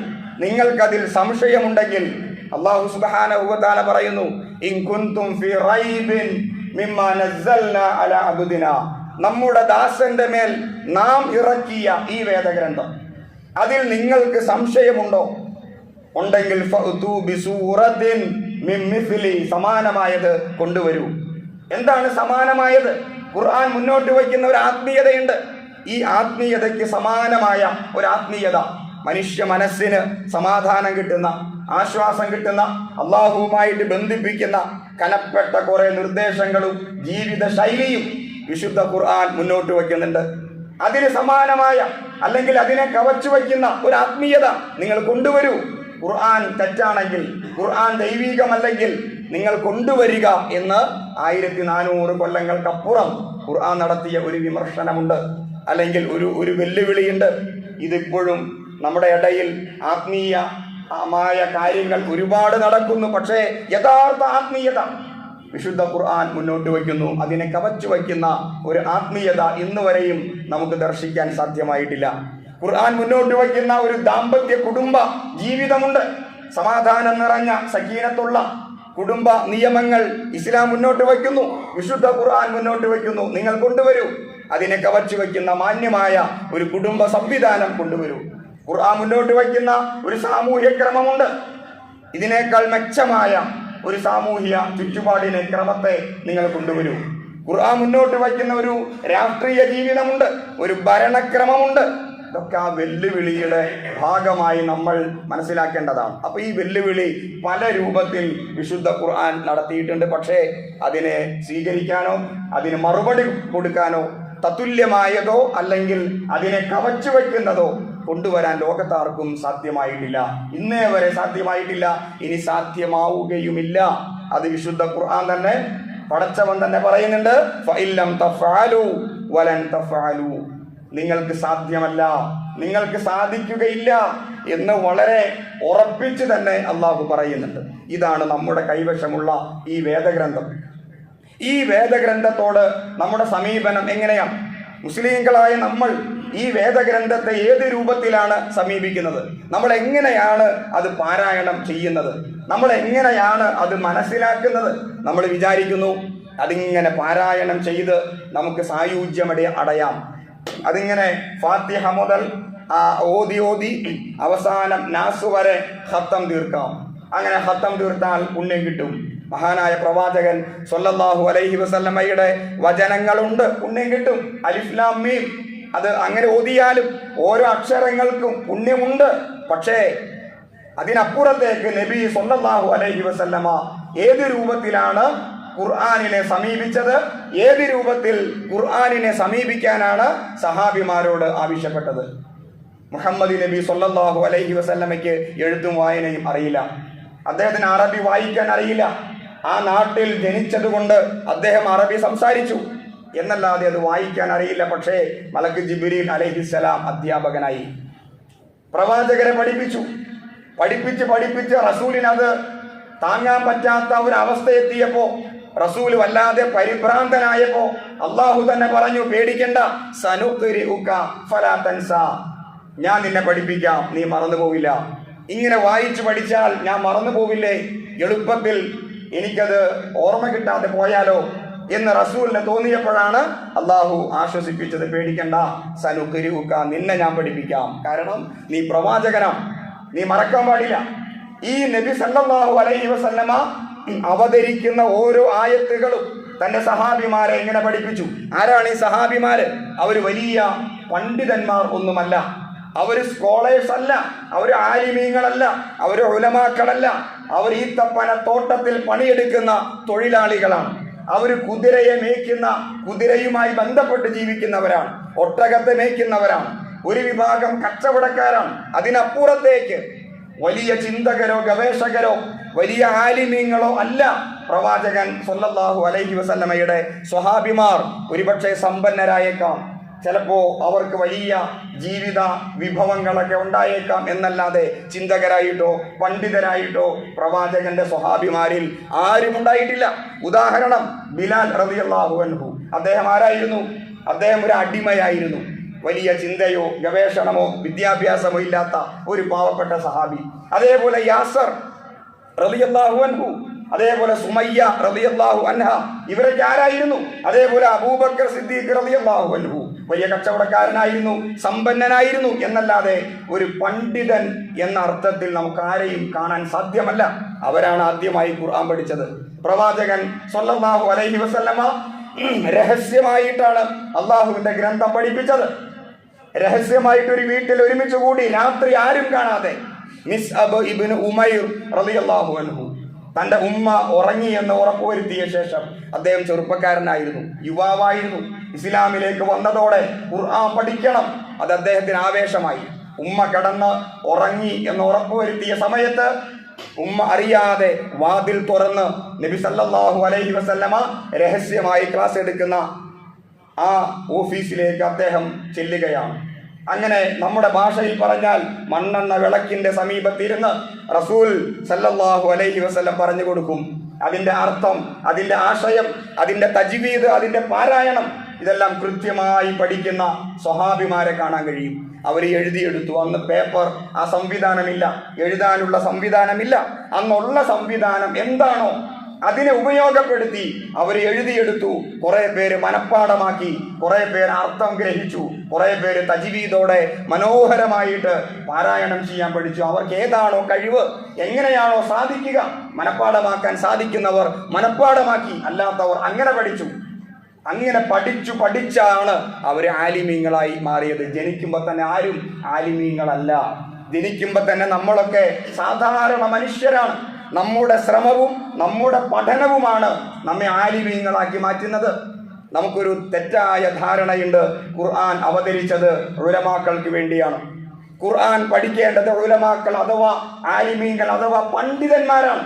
നിങ്ങൾക്കതിൽ സംശയമുണ്ടെങ്കിൽ അല്ലാഹു സുബ്ഹാനഹു വ തആല പറയുന്നു, ഇൻ കുൻതും ഫീ റൈബിൻ മിമ്മാ നസ്സൽനാ അലാ അബ്ദിനാ, നമ്മുടെ ദാസന്റെ മേൽ നാം ഇറക്കിയ ഈ വേദഗ്രന്ഥം അതിൽ നിങ്ങൾക്ക് സംശയമുണ്ടോ? ഉണ്ടെങ്കിൽ ഫഅ്തു ബിസൂറത്തിൻ മിൻ മിസ്ലി, സമാനമായത് കൊണ്ടുവരൂ. എന്താണ് സമാനമായത്? ഖുർആൻ മുന്നോട്ട് വയ്ക്കുന്ന ഒരു ആത്മീയതയുണ്ട്. ഈ ആത്മീയതയ്ക്ക് സമാനമായ ഒരു ആത്മീയത, മനുഷ്യ മനസ്സിന് സമാധാനം കിട്ടുന്ന, ആശ്വാസം കിട്ടുന്ന, അള്ളാഹുവുമായിട്ട് ബന്ധിപ്പിക്കുന്ന കനപ്പെട്ട കുറെ നിർദ്ദേശങ്ങളും ജീവിത ശൈലിയും വിശുദ്ധ ഖുർആൻ മുന്നോട്ട് വയ്ക്കുന്നുണ്ട്. അതിന് സമാനമായ അല്ലെങ്കിൽ അതിനെ കവച്ചു വയ്ക്കുന്ന ഒരു ആത്മീയത നിങ്ങൾ കൊണ്ടുവരൂ. ഖുർആൻ തെറ്റാണെങ്കിൽ, ഖുർആൻ ദൈവീകമല്ലെങ്കിൽ നിങ്ങൾ കൊണ്ടുവരിക എന്ന് 1400 കൊല്ലങ്ങൾക്കപ്പുറം ഖുർആൻ നടത്തിയ ഒരു വിമർശനമുണ്ട്, അല്ലെങ്കിൽ ഒരു വെല്ലുവിളിയുണ്ട്. ഇതിപ്പോഴും നമ്മുടെ ഇടയിൽ ആത്മീയമായ കാര്യങ്ങൾ ഒരുപാട് നടക്കുന്നു. പക്ഷേ യഥാർത്ഥ ആത്മീയത വിശുദ്ധ ഖുർആൻ മുന്നോട്ട് വയ്ക്കുന്നു. അതിനെ കവച്ചു വയ്ക്കുന്ന ഒരു ആത്മീയത ഇന്ന് വരെയും നമുക്ക് ദർശിക്കാൻ സാധ്യമായിട്ടില്ല. ഖുർആൻ മുന്നോട്ട് വയ്ക്കുന്ന ഒരു ദാമ്പത്യ കുടുംബ ജീവിതമുണ്ട്. സമാധാനം നിറഞ്ഞ സക്കീനത്തുള്ള കുടുംബ നിയമങ്ങൾ ഇസ്ലാം മുന്നോട്ട് വയ്ക്കുന്നു, വിശുദ്ധ ഖുർആൻ മുന്നോട്ട് വയ്ക്കുന്നു. നിങ്ങൾ കൊണ്ടുവരൂ. അതിനെ കവച്ചു വയ്ക്കുന്ന മാന്യമായ ഒരു കുടുംബ സംവിധാനം കൊണ്ടുവരൂ. ഖുർആൻ മുന്നോട്ട് വയ്ക്കുന്ന ഒരു സാമൂഹ്യ ക്രമമുണ്ട്. ഇതിനേക്കാൾ മെച്ചമായ ഒരു സാമൂഹ്യ ചുറ്റുപാടിനെ, ക്രമത്തെ നിങ്ങൾ കൊണ്ടുവരൂ. ഖുർആൻ മുന്നോട്ട് വയ്ക്കുന്ന ഒരു രാഷ്ട്രീയ ജീവിതമുണ്ട്, ഒരു ഭരണക്രമമുണ്ട്. ഇതൊക്കെ ആ വെല്ലുവിളിയുടെ ഭാഗമായി നമ്മൾ മനസ്സിലാക്കേണ്ടതാണ്. അപ്പോൾ ഈ വെല്ലുവിളി പല രൂപത്തിൽ വിശുദ്ധ ഖുർആൻ നടത്തിയിട്ടുണ്ട്. പക്ഷേ അതിനെ സ്വീകരിക്കാനോ അതിന് മറുപടി കൊടുക്കാനോ തത്തുല്യമായതോ അല്ലെങ്കിൽ അതിനെ കവച്ചു വയ്ക്കുന്നതോ കൊണ്ടുവരാൻ ലോകത്താർക്കും സാധ്യമായിട്ടില്ല. ഇന്നേ വരെ സാധ്യമായിട്ടില്ല, ഇനി സാധ്യമാവുകയുമില്ല. അത് വിശുദ്ധ ഖുർആൻ തന്നെ, പടച്ചവൻ തന്നെ പറയുന്നുണ്ട്, ഫഇല്ലം തഫഅലു വലൻ തഫഅലു, നിങ്ങൾക്ക് സാധ്യമല്ല, നിങ്ങൾക്ക് സാധിക്കുകയില്ല എന്ന് വളരെ ഉറപ്പിച്ച് തന്നെ അള്ളാഹു പറയുന്നുണ്ട്. ഇതാണ് നമ്മുടെ കൈവശമുള്ള ഈ വേദഗ്രന്ഥം. ഈ വേദഗ്രന്ഥത്തോട് നമ്മുടെ സമീപനം എങ്ങനെയാണ്? മുസ്ലിങ്ങളായ നമ്മൾ ഈ വേദഗ്രന്ഥത്തെ ഏത് രൂപത്തിലാണ് സമീപിക്കുന്നത്? നമ്മൾ എങ്ങനെയാണ് അത് പാരായണം ചെയ്യുന്നത്? നമ്മൾ എങ്ങനെയാണ് അത് മനസ്സിലാക്കുന്നത്? നമ്മൾ വിചാരിക്കുന്നു അതിങ്ങനെ പാരായണം ചെയ്ത് നമുക്ക് സായുജ്യം അടയാം, അതിങ്ങനെ ഫാത്തിഹ മുതൽ ഓതി അവസാനം നാസ് വരെ ഖത്തം തീർക്കാം, അങ്ങനെ ഖത്തം തീർത്താൽ പുണ്യം കിട്ടും. മഹാനായ പ്രവാചകൻ സ്വല്ലല്ലാഹു അലൈഹി വസല്ലമയുടെ വചനങ്ങളുണ്ട്, പുണ്യം കിട്ടും. അലിഫ് ലാം മീം, അത് അങ്ങനെ ഓതിയാലും ഓരോ അക്ഷരങ്ങൾക്കും പുണ്യമുണ്ട്. പക്ഷേ അതിനപ്പുറത്തേക്ക് നബി സ്വല്ലല്ലാഹു അലൈഹി വസല്ലമ ഏത് രൂപത്തിലാണ് ഖുർആനിനെ സമീപിച്ചത്, ഏത് രൂപത്തിൽ ഖുർആനിനെ സമീപിക്കാനാണ് സഹാബിമാരോട് ആവശ്യപ്പെട്ടത്? മുഹമ്മദ് നബി സ്വല്ലല്ലാഹു അലൈഹി വസല്ലമയ്ക്ക് എഴുത്തും വായനയും അറിയില്ല, അദ്ദേഹത്തിന് അറബി വായിക്കാൻ അറിയില്ല. ആ നാട്ടിൽ ജനിച്ചതുകൊണ്ട് അദ്ദേഹം അറബി സംസാരിച്ചു എന്നല്ലാതെ അത് വായിക്കാൻ അറിയില്ല. പക്ഷേ മലക്ക് ജിബ്രീൽ അലൈഹിസ്സലാം അധ്യാപകനായി പ്രവാചകരെ പഠിപ്പിച്ച് റസൂലിനത് താങ്ങാൻ പറ്റാത്ത ഒരു അവസ്ഥ എത്തിയപ്പോ, റസൂൽ വല്ലാതെ പരിഭ്രാന്തനായപ്പോ അള്ളാഹു തന്നെ പറഞ്ഞു, പേടിക്കണ്ട, സനുഖ്രിഉക ഫലാ തൻസാ, ഞാൻ നിന്നെ പഠിപ്പിക്കാം, നീ മറന്നു പോവില്ല. ഇങ്ങനെ വായിച്ചു പഠിച്ചാൽ ഞാൻ മറന്നു പോവില്ലേ, എളുപ്പത്തിൽ എനിക്കത് ഓർമ്മ കിട്ടാതെ പോയാലോ എന്ന് റസൂലിന് തോന്നിയപ്പോഴാണ് അള്ളാഹു ആശ്വസിപ്പിച്ചത്, പേടിക്കണ്ട, സനുഖ്രിഉക, നിന്നെ ഞാൻ പഠിപ്പിക്കാം. കാരണം നീ പ്രവാചകനാണ്, നീ മറക്കാൻ പാടില്ല. ഈ നബി സല്ലല്ലാഹു അലൈഹി വസല്ലമ അവതരിക്കുന്ന ഓരോ ആയത്തുകളും തന്റെ സഹാബിമാരെ എങ്ങനെ പഠിപ്പിച്ചു. ആരാണ് ഈ സഹാബിമാര്? അവർ വലിയ പണ്ഡിതന്മാർ ഒന്നുമല്ല, അവര് സ്കോളേഴ്സ് അല്ല, അവര് ആലിമീങ്ങളല്ല, അവര് ഉലമാക്കളല്ല, അവർ ഈ തപ്പന തോട്ടത്തിൽ പണിയെടുക്കുന്ന തൊഴിലാളികളാണ്. അവര് കുതിരയെ മേയ്ക്കുന്ന, കുതിരയുമായി ബന്ധപ്പെട്ട് ജീവിക്കുന്നവരാണ്, ഒട്ടകത്തെ മേയ്ക്കുന്നവരാണ്. ഒരു വിഭാഗം കച്ചവടക്കാരാണ്. അതിനപ്പുറത്തേക്ക് വലിയ ചിന്തകരോ ഗവേഷകരോ വലിയ ആലിമീങ്ങളോ അല്ല പ്രവാചകൻ സ്വല്ലല്ലാഹു അലൈഹി വസല്ലമയുടെ സ്വഹാബിമാർ. ഒരുപക്ഷെ സമ്പന്നരായേക്കാം, ചിലപ്പോൾ അവർക്ക് വലിയ ജീവിത വിഭവങ്ങളൊക്കെ ഉണ്ടായേക്കാം, എന്നല്ലാതെ ചിന്തകരായിട്ടോ പണ്ഡിതരായിട്ടോ പ്രവാചകന്റെ സ്വഹാബിമാരിൽ ആരും ഉണ്ടായിട്ടില്ല. ഉദാഹരണം ബിലാൽ റളിയല്ലാഹു അൻഹു. അദ്ദേഹം ആരായിരുന്നു? അദ്ദേഹം ഒരു അടിമയായിരുന്നു. വലിയ ചിന്തയോ ഗവേഷണമോ വിദ്യാഭ്യാസമോ ഇല്ലാത്ത ഒരു പാവപ്പെട്ട സഹാബി. അതേപോലെ യാസർ റളിയല്ലാഹു അൻഹു, അതേപോലെ സുമയ്യ റളിയല്ലാഹു അൻഹ, ഇവരൊക്കെ ആരായിരുന്നു? അതേപോലെ അബൂബക്കർ സിദ്ദീഖ് റളിയല്ലാഹു അൻഹു വലിയ കച്ചവടക്കാരനായിരുന്നു, സമ്പന്നനായിരുന്നു, എന്നല്ലാതെ ഒരു പണ്ഡിതൻ എന്ന അർത്ഥത്തിൽ നമുക്ക് ആരെയും കാണാൻ സാധ്യമല്ല. അവരാണ് ആദ്യമായി ഖുർആൻ പഠിച്ചത്. പ്രവാചകൻ സ്വല്ലല്ലാഹു അലൈഹി വസല്ലമ രഹസ്യമായിട്ടാണ് അള്ളാഹുവിന്റെ ഗ്രന്ഥം പഠിപ്പിച്ചത്. രഹസ്യമായിട്ട് ഒരു വീട്ടിൽ ഒരുമിച്ച് കൂടി, രാത്രി ആരും കാണാതെ. മിസ്അബ് ഇബ്നു ഉമൈർ റളിയല്ലാഹു അൻഹു തന്റെ ഉമ്മ ഉറങ്ങി എന്ന് ഉറപ്പുവരുത്തിയ ശേഷം, അദ്ദേഹം ചെറുപ്പക്കാരനായിരുന്നു, യുവാവായിരുന്നു. ഇസ്ലാമിലേക്ക് വന്നതോടെ ഖുർആൻ പഠിക്കണം, അത് അദ്ദേഹത്തിന് ആവേശമായി. ഉമ്മ കിടന്ന് ഉറങ്ങി എന്ന് ഉറപ്പുവരുത്തിയ സമയത്ത് ഉമ്മ അറിയാതെ വാതിൽ തുറന്ന് നബി സല്ലല്ലാഹു അലൈഹി വസല്ലമ രഹസ്യമായി ക്ലാസ് എടുക്കുന്ന ആ ഓഫീസിലേക്ക് അദ്ദേഹം ചെല്ലുകയാണ്. അങ്ങനെ നമ്മുടെ ഭാഷയിൽ പറഞ്ഞാൽ മണ്ണെണ്ണ വിളക്കിന്റെ സമീപത്തിരുന്ന് റസൂൽ സല്ലല്ലാഹു അലൈഹി വസല്ലം പറഞ്ഞു കൊടുക്കും. അതിന്റെ അർത്ഥം, അതിന്റെ ആശയം, അതിന്റെ തജ്വീദ്, അതിന്റെ പാരായണം, ഇതെല്ലാം കൃത്യമായി പഠിക്കുന്ന സ്വഹാബിമാരെ കാണാൻ കഴിയും. അവർ എഴുതിയെടുത്തു. അന്ന് പേപ്പർ ആ സംവിധാനമില്ല, എഴുതാനുള്ള സംവിധാനമില്ല. അന്നുള്ള സംവിധാനം എന്താണോ അതിനെ ഉപയോഗപ്പെടുത്തി അവർ എഴുതിയെടുത്തു. കുറെ പേര് മനഃപ്പാടമാക്കി, കുറെ പേര് അർത്ഥം ഗ്രഹിച്ചു, കുറെ പേര് തജ്വീദോടെ മനോഹരമായിട്ട് പാരായണം ചെയ്യാൻ പഠിച്ചു. അവർക്ക് ഏതാണോ കഴിവ്, എങ്ങനെയാണോ സാധിക്കുക, മനഃപ്പാടമാക്കാൻ സാധിക്കുന്നവർ മനഃപ്പാടമാക്കി, അല്ലാത്തവർ അങ്ങനെ പഠിച്ചു. അങ്ങനെ പഠിച്ചാണ് അവർ ആലിമീങ്ങളായി മാറിയത്. ജനിക്കുമ്പോൾ തന്നെ ആരും ആലിമീങ്ങളല്ല. ജനിക്കുമ്പോൾ തന്നെ നമ്മളൊക്കെ സാധാരണ മനുഷ്യരാണ്. നമ്മുടെ ശ്രമവും നമ്മുടെ പഠനവുമാണ് നമ്മെ ആലിമീങ്ങളാക്കി മാറ്റുന്നത്. നമുക്കൊരു തെറ്റായ ധാരണയുണ്ട്, ഖുർആൻ അവതരിച്ചത് ഉലമാക്കൾക്ക് വേണ്ടിയാണ്. ഖുർആൻ പഠിക്കേണ്ടത് ഉലമാക്കൾ അഥവാ ആലിമീങ്ങൾ അഥവാ പണ്ഡിതന്മാരാണ്.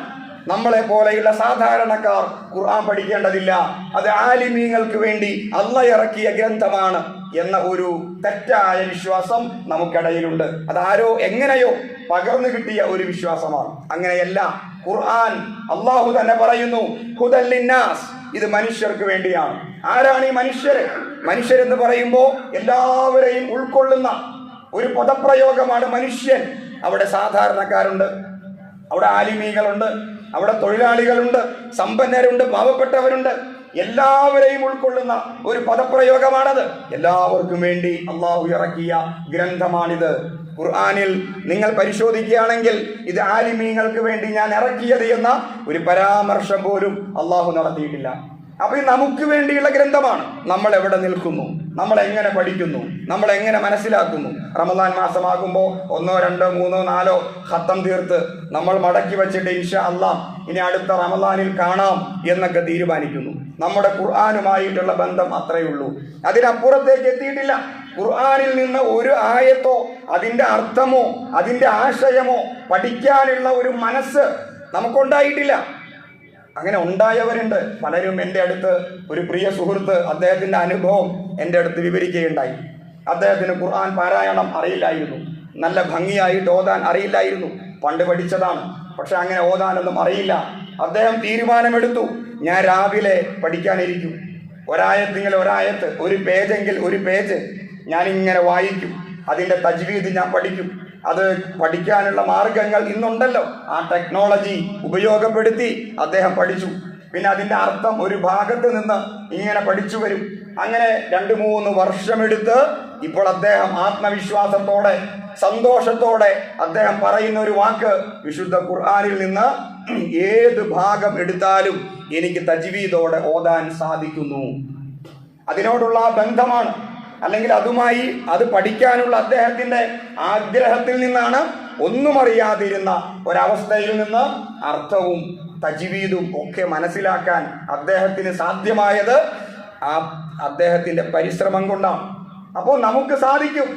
നമ്മളെ പോലെയുള്ള സാധാരണക്കാർ ഖുർആൻ പഠിക്കേണ്ടതില്ല, അത് ആലിമീങ്ങൾക്ക് വേണ്ടി അല്ലാഹ് ഇറക്കിയ ഗ്രന്ഥമാണ് എന്ന ഒരു തെറ്റായ വിശ്വാസം നമുക്കിടയിലുണ്ട്. അതാരോ എങ്ങനെയോ പകർന്നു കിട്ടിയ ഒരു വിശ്വാസമാണ്. അങ്ങനെയല്ല. ഖുർആൻ അല്ലാഹു തന്നെ പറയുന്നു, ഹുദൽ ലിന്നാസ്, ഇത് മനുഷ്യർക്ക് വേണ്ടിയാണ്. ആരാണ് ഈ മനുഷ്യരെന്ന് പറയുമ്പോൾ എല്ലാവരെയും ഉൾക്കൊള്ളുന്ന ഒരു പദപ്രയോഗമാണ് മനുഷ്യൻ. അവിടെ സാധാരണക്കാരുണ്ട്, അവിടെ ആലിമീകളുണ്ട്, അവിടെ തൊഴിലാളികളുണ്ട്, സമ്പന്നരുണ്ട്, പാവപ്പെട്ടവരുണ്ട്, എല്ലാവരെയും ഉൾക്കൊള്ളുന്ന ഒരു പദപ്രയോഗമാണത്. എല്ലാവർക്കും വേണ്ടി അള്ളാഹു ഇറക്കിയ ഗ്രന്ഥമാണിത്. ഖുർആനിൽ നിങ്ങൾ പരിശോധിക്കുകയാണെങ്കിൽ ഇത് ആലിമീങ്ങൾക്ക് വേണ്ടി ഞാൻ ഇറക്കിയത് എന്ന ഒരു പരാമർശം പോലും അള്ളാഹു നടത്തിയിട്ടില്ല. അപ്പൊ ഇത് നമുക്ക് വേണ്ടിയുള്ള ഗ്രന്ഥമാണ്. നമ്മൾ എവിടെ നിൽക്കുന്നു, നമ്മൾ എങ്ങനെ പഠിക്കുന്നു, നമ്മൾ എങ്ങനെ മനസ്സിലാക്കുന്നു. റമദാൻ മാസമാകുമ്പോൾ 1, 2, 3, 4 ഖത്തം തീർത്ത് നമ്മൾ മടക്കി വെച്ചിട്ട് ഇൻഷാ അല്ലാഹ് ഇനി അടുത്ത റമദാനിൽ കാണാം എന്നൊക്കെ തീരുമാനിക്കുന്നു. നമ്മുടെ ഖുർആനുമായിട്ടുള്ള ബന്ധം അത്രയേ ഉള്ളൂ, അതിനപ്പുറത്തേക്ക് എത്തിയിട്ടില്ല. ഖുർആനിൽ നിന്ന് ഒരു ആയത്തോ അതിൻ്റെ അർത്ഥമോ അതിൻ്റെ ആശയമോ പഠിക്കാനുള്ള ഒരു മനസ്സ് നമുക്കുണ്ടായിട്ടില്ല. അങ്ങനെ ഉണ്ടായവരുണ്ട് പലരും. എൻ്റെ അടുത്ത് ഒരു പ്രിയ സുഹൃത്ത് അദ്ദേഹത്തിൻ്റെ അനുഭവം എൻ്റെ അടുത്ത് വിവരിക്കുകയുണ്ടായി. അദ്ദേഹത്തിന് ഖുർആൻ പാരായണം അറിയില്ലായിരുന്നു, നല്ല ഭംഗിയായിട്ട് ഓതാൻ അറിയില്ലായിരുന്നു. പണ്ട് പഠിച്ചതാണ്, പക്ഷെ അങ്ങനെ ഓതാനൊന്നും അറിയില്ല. അദ്ദേഹം തീരുമാനമെടുത്തു, ഞാൻ രാവിലെ പഠിക്കാനിരിക്കും, ഒരായത്ത്, ഒരു പേജെങ്കിൽ ഒരു പേജ് ഞാനിങ്ങനെ വായിക്കും, അതിൻ്റെ തജ്വീദ് ഞാൻ പഠിക്കും. അത് പഠിക്കാനുള്ള മാർഗങ്ങൾ ഇന്നുണ്ടല്ലോ, ആ ടെക്നോളജി ഉപയോഗപ്പെടുത്തി അദ്ദേഹം പഠിച്ചു. പിന്നെ അതിൻ്റെ അർത്ഥം ഒരു ഭാഗത്ത് നിന്ന് ഇങ്ങനെ പഠിച്ചു വരും. അങ്ങനെ 2-3 വർഷമെടുത്ത് ഇപ്പോൾ അദ്ദേഹം ആത്മവിശ്വാസത്തോടെ സന്തോഷത്തോടെ അദ്ദേഹം പറയുന്ന ഒരു വാക്ക്, വിശുദ്ധ ഖുർആനിൽ നിന്ന് ഏത് ഭാഗം എടുത്താലും എനിക്ക് തജ്വീദോടെ ഓതാൻ സാധിക്കുന്നു. അതിനോടുള്ള ബന്ധമാണ്, അല്ലെങ്കിൽ അതുമായി അത് പഠിക്കാനുള്ള അദ്ദേഹത്തിൻ്റെ ആഗ്രഹത്തിൽ നിന്നാണ് ഒന്നും അറിയാതിരുന്ന ഒരവസ്ഥയിൽ നിന്ന് അർത്ഥവും തജ്വീദും ഒക്കെ മനസ്സിലാക്കാൻ അദ്ദേഹത്തിന് സാധ്യമായത് അദ്ദേഹത്തിൻ്റെ പരിശ്രമം കൊണ്ടാണ്. അപ്പോൾ നമുക്ക് സാധിക്കും,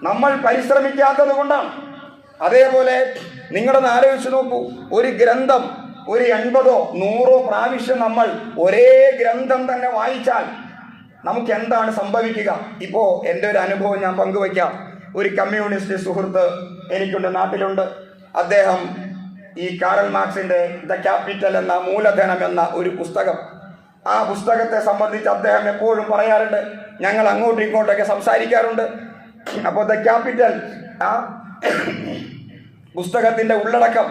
നമ്മൾ പരിശ്രമിക്കാത്തത് കൊണ്ടാണ്. അതേപോലെ നിങ്ങളൊന്ന് ആലോചിച്ച് നോക്കൂ, ഒരു ഗ്രന്ഥം ഒരു 80-100 പ്രാവശ്യം നമ്മൾ ഒരേ ഗ്രന്ഥം തന്നെ വായിച്ചാൽ നമുക്ക് എന്താണ് സംഭവിക്കുക? ഇപ്പോൾ എൻ്റെ ഒരു അനുഭവം ഞാൻ പങ്കുവയ്ക്കാം. ഒരു കമ്മ്യൂണിസ്റ്റ് സുഹൃത്ത് എനിക്കുണ്ട്, നാട്ടിലുണ്ട്. അദ്ദേഹം ഈ കാറൽ മാർക്സിൻ്റെ ദ ക്യാപിറ്റൽ എന്ന മൂലധനം എന്ന ഒരു പുസ്തകം, ആ പുസ്തകത്തെ സംബന്ധിച്ച് അദ്ദേഹം എപ്പോഴും പറയാറുണ്ട്. ഞങ്ങൾ അങ്ങോട്ടും ഇങ്ങോട്ടൊക്കെ സംസാരിക്കാറുണ്ട്. അപ്പോൾ ദ ക്യാപിറ്റൽ, ആ പുസ്തകത്തിൻ്റെ ഉള്ളടക്കം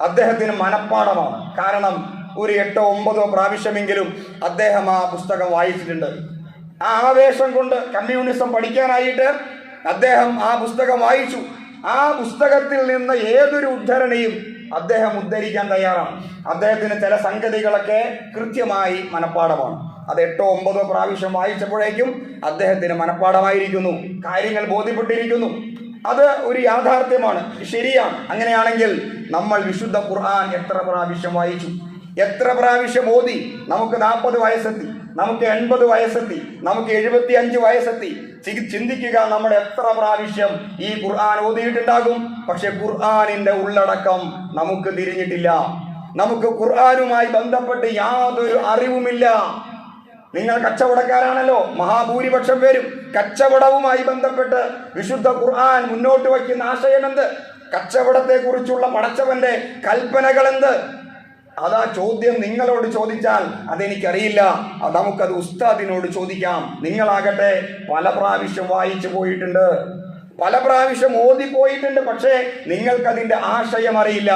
അദ്ദേഹത്തിന് മനഃപ്പാഠമാണ്. കാരണം ഒരു 8-9 പ്രാവശ്യമെങ്കിലും അദ്ദേഹം ആ പുസ്തകം വായിച്ചിട്ടുണ്ട്. ആ ആവേശം കൊണ്ട് കമ്മ്യൂണിസം പഠിക്കാനായിട്ട് അദ്ദേഹം ആ പുസ്തകം വായിച്ചു. ആ പുസ്തകത്തിൽ നിന്ന് ഏതൊരു ഉദ്ധരണിയും അദ്ദേഹം ഉദ്ധരിക്കാൻ തയ്യാറാണ്. അദ്ദേഹത്തിന് ചില സംഗതികളൊക്കെ കൃത്യമായി മനഃപ്പാഠമാണ്. അത് 8-9 പ്രാവശ്യം വായിച്ചപ്പോഴേക്കും അദ്ദേഹത്തിന് മനഃപ്പാഠമായിരിക്കുന്നു, കാര്യങ്ങൾ ബോധ്യപ്പെട്ടിരിക്കുന്നു. അത് ഒരു യാഥാർത്ഥ്യമാണ്, ശരിയാണ്. അങ്ങനെയാണെങ്കിൽ നമ്മൾ വിശുദ്ധ ഖുർആൻ എത്ര പ്രാവശ്യം വായിച്ചു, എത്ര പ്രാവശ്യം ഓതി? നമുക്ക് 40 വയസ്സെത്തി, നമുക്ക് 80 വയസ്സെത്തി, നമുക്ക് 75 വയസ്സെത്തി. ചിന്തിക്കുക, നമ്മൾ എത്ര പ്രാവശ്യം ഈ ഖുർആൻ ഓതിയിട്ടുണ്ടാകും. പക്ഷെ ഖുർആനിന്റെ ഉള്ളടക്കം നമുക്ക് തിരിഞ്ഞിട്ടില്ല. നമുക്ക് ഖുർആനുമായി ബന്ധപ്പെട്ട് യാതൊരു അറിവുമില്ല. നിങ്ങൾ കച്ചവടക്കാരാണല്ലോ, മഹാഭൂരിപക്ഷം പേരും കച്ചവടവുമായി ബന്ധപ്പെട്ട് വിശുദ്ധ ഖുർആൻ മുന്നോട്ട് വയ്ക്കുന്ന ആശയം എന്ത്? കച്ചവടത്തെ കുറിച്ചുള്ള പടച്ചവന്റെ കൽപ്പനകൾ എന്ത്? അതാ ചോദ്യം. നിങ്ങളോട് ചോദിച്ചാൽ അതെനിക്കറിയില്ല, നമുക്കത് ഉസ്താദിനോട് ചോദിക്കാം. നിങ്ങളാകട്ടെ പല പ്രാവശ്യം വായിച്ചു പോയിട്ടുണ്ട്, പല പ്രാവശ്യം ഓതിപ്പോയിട്ടുണ്ട്, പക്ഷേ നിങ്ങൾക്കതിൻ്റെ ആശയം അറിയില്ല.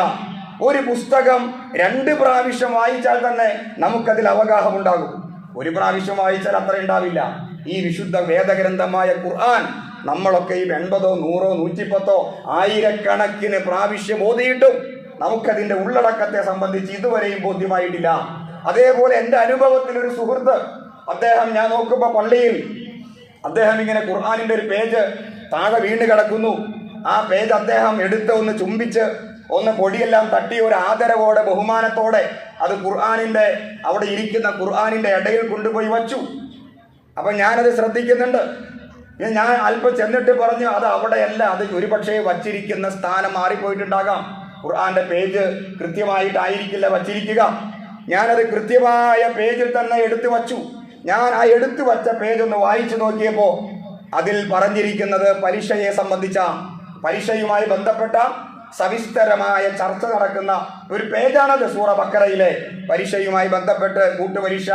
ഒരു പുസ്തകം 2 പ്രാവശ്യം വായിച്ചാൽ തന്നെ നമുക്കതിൽ അവഗാഹമുണ്ടാകും. 1 പ്രാവശ്യം വായിച്ചാൽ അത്ര ഉണ്ടാവില്ല. ഈ വിശുദ്ധ വേദഗ്രന്ഥമായ ഖുർആൻ നമ്മളൊക്കെയും 80, 100, 110 ആയിരക്കണക്കിന് പ്രാവശ്യം ഓതിയിട്ടും നമുക്കതിൻ്റെ ഉള്ളടക്കത്തെ സംബന്ധിച്ച് ഇതുവരെയും ബോധ്യമായിട്ടില്ല. അതേപോലെ എൻ്റെ അനുഭവത്തിൽ ഒരു സുഹൃത്ത് അദ്ദേഹം, ഞാൻ നോക്കുമ്പോൾ പള്ളിയിൽ അദ്ദേഹം ഇങ്ങനെ ഖുർആനിന്റെ ഒരു പേജ് താഴെ വീണ് കിടക്കുന്നു. ആ പേജ് അദ്ദേഹം എടുത്ത് ഒന്ന് ചുംബിച്ച് ഒന്ന് പൊടിയെല്ലാം തട്ടി ഒരു ആദരവോടെ ബഹുമാനത്തോടെ അത് ഖുർആനിന്റെ അവിടെ ഇരിക്കുന്ന ഖുർആനിന്റെ ഇടയിൽ കൊണ്ടുപോയി വച്ചു. അപ്പൊ ഞാനത് ശ്രദ്ധിക്കുന്നുണ്ട്. ഞാൻ അല്പം ചെന്നിട്ട് പറഞ്ഞു, അത് അവിടെയല്ല, അത് ഒരുപക്ഷെ വച്ചിരിക്കുന്ന സ്ഥാനം മാറിപ്പോയിട്ടുണ്ടാകാം, ഖുർആന്റെ പേജ് കൃത്യമായിട്ടായിരിക്കില്ല വച്ചിരിക്കുക. ഞാനത് കൃത്യമായ പേജിൽ തന്നെ എടുത്തു വച്ചു. ഞാൻ ആ എടുത്തു വച്ച പേജ് ഒന്ന് വായിച്ചു നോക്കിയപ്പോൾ അതിൽ പറഞ്ഞിരിക്കുന്നത് പരീക്ഷയെ സംബന്ധിച്ച, പരീക്ഷയുമായി ബന്ധപ്പെട്ട സവിസ്തരമായ ചർച്ച നടക്കുന്ന ഒരു പേജാണത്. സൂറ ബക്കറയിലെ പരീക്ഷയുമായി ബന്ധപ്പെട്ട് കൂട്ടുപരീക്ഷ,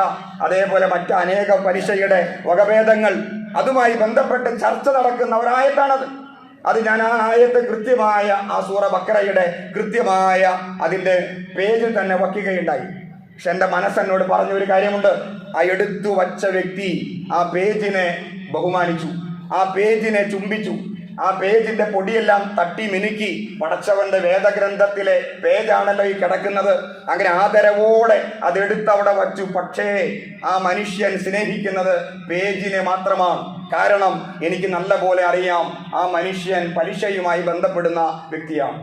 അതേപോലെ മറ്റ് അനേക പരീക്ഷയുടെ വകഭേദങ്ങൾ, അതുമായി ബന്ധപ്പെട്ട് ചർച്ച നടക്കുന്ന ഒരായത്താണത്. അത് ഞാൻ ആ ആയത്ത് കൃത്യമായ ആ സൂറ ബക്കറയുടെ കൃത്യമായ അതിൻ്റെ പേജിൽ തന്നെ വയ്ക്കുകയുണ്ടായി. പക്ഷെ എൻ്റെ മനസ്സെന്നോട് പറഞ്ഞ ഒരു കാര്യമുണ്ട്. ആ എടുത്തു വച്ച വ്യക്തി ആ പേജിനെ ബഹുമാനിച്ചു, ആ പേജിനെ ചുംബിച്ചു, ആ പേജിന്റെ പൊടിയെല്ലാം തട്ടി മിനുക്കി. പടച്ചവന്റെ വേദഗ്രന്ഥത്തിലെ പേജാണല്ലോ ഈ കിടക്കുന്നത്. അങ്ങനെ ആദരവോടെ അതെടുത്ത് അവിടെ വച്ചു. പക്ഷേ ആ മനുഷ്യൻ സ്നേഹിക്കുന്നത് പേജിനെ മാത്രമാണ്. കാരണം എനിക്ക് നല്ല പോലെ അറിയാം, ആ മനുഷ്യൻ പരീക്ഷയുമായി ബന്ധപ്പെടുന്ന വ്യക്തിയാണ്.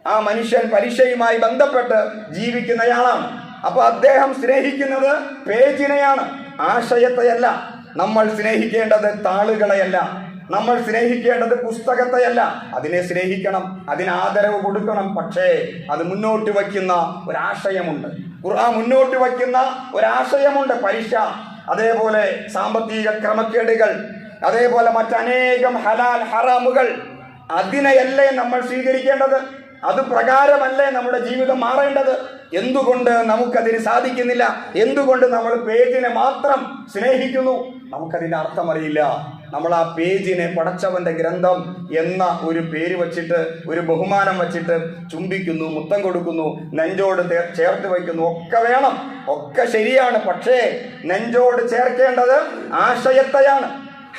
ആ മനുഷ്യൻ പരീക്ഷയുമായി ബന്ധപ്പെട്ട് ജീവിക്കുന്നയാളാണ്. അപ്പൊ അദ്ദേഹം സ്നേഹിക്കുന്നത് പേജിനെയാണ്, ആശയത്തെയല്ല. നമ്മൾ സ്നേഹിക്കേണ്ടത് താളുകളെയല്ല, നമ്മൾ സ്നേഹിക്കേണ്ടത് പുസ്തകത്തെയല്ല. അതിനെ സ്നേഹിക്കണം, അതിന് ആദരവ് കൊടുക്കണം. പക്ഷേ അത് മുന്നോട്ട് വയ്ക്കുന്ന ഒരാശയമുണ്ട്, ഖുർആൻ മുന്നോട്ട് വയ്ക്കുന്ന ഒരാശയമുണ്ട്. പരീക്ഷ, അതേപോലെ സാമ്പത്തിക ക്രമക്കേടുകൾ, അതേപോലെ മറ്റനേകം ഹലാൽ ഹറാമുകൾ, അതിനെയല്ലേ നമ്മൾ സ്വീകരിക്കേണ്ടത്? അത് പ്രകാരമല്ലേ നമ്മുടെ ജീവിതം മാറേണ്ടത്? എന്തുകൊണ്ട് നമുക്കതിന് സാധിക്കുന്നില്ല? എന്തുകൊണ്ട് നമ്മൾ പേജിനെ മാത്രം സ്നേഹിക്കുന്നു? നമുക്കതിൻ്റെ അർത്ഥം അറിയില്ല. നമ്മൾ ആ പേജിനെ പടച്ചവന്റെ ഗ്രന്ഥം എന്ന ഒരു പേര് വച്ചിട്ട്, ഒരു ബഹുമാനം വച്ചിട്ട് ചുംബിക്കുന്നു, മുത്തം കൊടുക്കുന്നു, നെഞ്ചോട് ചേർത്ത് വയ്ക്കുന്നു. ഒക്കെ വേണം, ഒക്കെ ശരിയാണ്. പക്ഷേ നെഞ്ചോട് ചേർക്കേണ്ടത് ആശയത്തെയാണ്,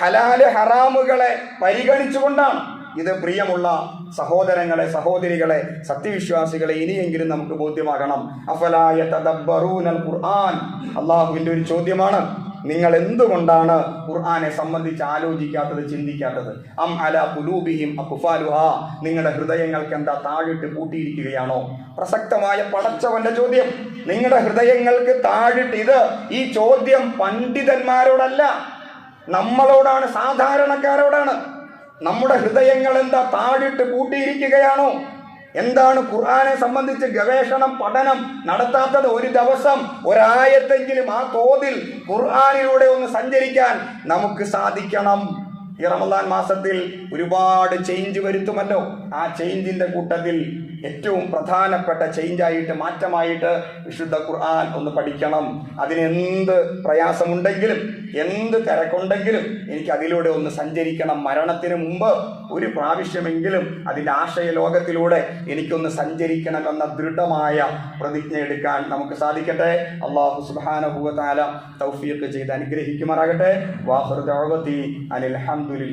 ഹലാല് ഹറാമുകളെ പരിഗണിച്ചുകൊണ്ടാണ്. ഇത് പ്രിയമുള്ള സഹോദരങ്ങളെ, സഹോദരികളെ, സത്യവിശ്വാസികളെ, ഇനിയെങ്കിലും നമുക്ക് ബോധ്യമാകണം. അഫലാ യതദബ്ബറൂനൽ ഖുർആൻ, അല്ലാഹുവിന്റെ ഒരു ചോദ്യമാണ്. നിങ്ങൾ എന്തുകൊണ്ടാണ് ഖുർആനെ സംബന്ധിച്ച് ആലോചിക്കാത്തത്, ചിന്തിക്കാത്തത്? അം അലാ ഖുലൂബിഹിം അഖ്ഫാലുഹാ, നിങ്ങളുടെ ഹൃദയങ്ങൾക്ക് എന്താ താഴിട്ട് പൂട്ടിയിരിക്കുകയാണോ? പ്രസക്തമായ പടച്ചവന്റെ ചോദ്യം. നിങ്ങളുടെ ഹൃദയങ്ങൾക്ക് താഴിട്ട്, ഈ ചോദ്യം പണ്ഡിതന്മാരോടല്ല, നമ്മളോടാണ്, സാധാരണക്കാരോടാണ്. നമ്മുടെ ഹൃദയങ്ങൾ എന്താ താഴിട്ട് പൂട്ടിയിരിക്കുകയാണോ? എന്താണ് ഖുർആനെ സംബന്ധിച്ച് ഗവേഷണം, പഠനം നടത്താത്തത്? ഒരു ദിവസം ഒരായത്തെങ്കിലും ആ തോതിൽ ഖുർആനിലൂടെ ഒന്ന് സഞ്ചരിക്കാൻ നമുക്ക് സാധിക്കണം. ഈ റമദാൻ മാസത്തിൽ ഒരുപാട് ചേഞ്ച് വരുത്തുമല്ലോ. ആ ചേഞ്ചിന്റെ കൂട്ടത്തിൽ ഏറ്റവും പ്രധാനപ്പെട്ട ചേഞ്ചായിട്ട്, മാറ്റമായിട്ട് വിശുദ്ധ ഖുർആൻ ഒന്ന് പഠിക്കണം. അതിനെന്ത് പ്രയാസമുണ്ടെങ്കിലും, എന്ത് തിരക്കുണ്ടെങ്കിലും എനിക്ക് അതിലൂടെ ഒന്ന് സഞ്ചരിക്കണം. മരണത്തിന് മുമ്പ് ഒരു പ്രാവശ്യമെങ്കിലും അതിൻ്റെ ആശയ ലോകത്തിലൂടെ എനിക്കൊന്ന് സഞ്ചരിക്കണമെന്ന ദൃഢമായ പ്രതിജ്ഞ എടുക്കാൻ നമുക്ക് സാധിക്കട്ടെ. അല്ലാഹു സുബ്ഹാനഹു വ തആല തൗഫീഖ് ചെയ്ത് അനുഗ്രഹിക്കുമാറാകട്ടെ. വാഖിറു ദഅവതി അനിൽ ഹംദുലില്ലാഹി.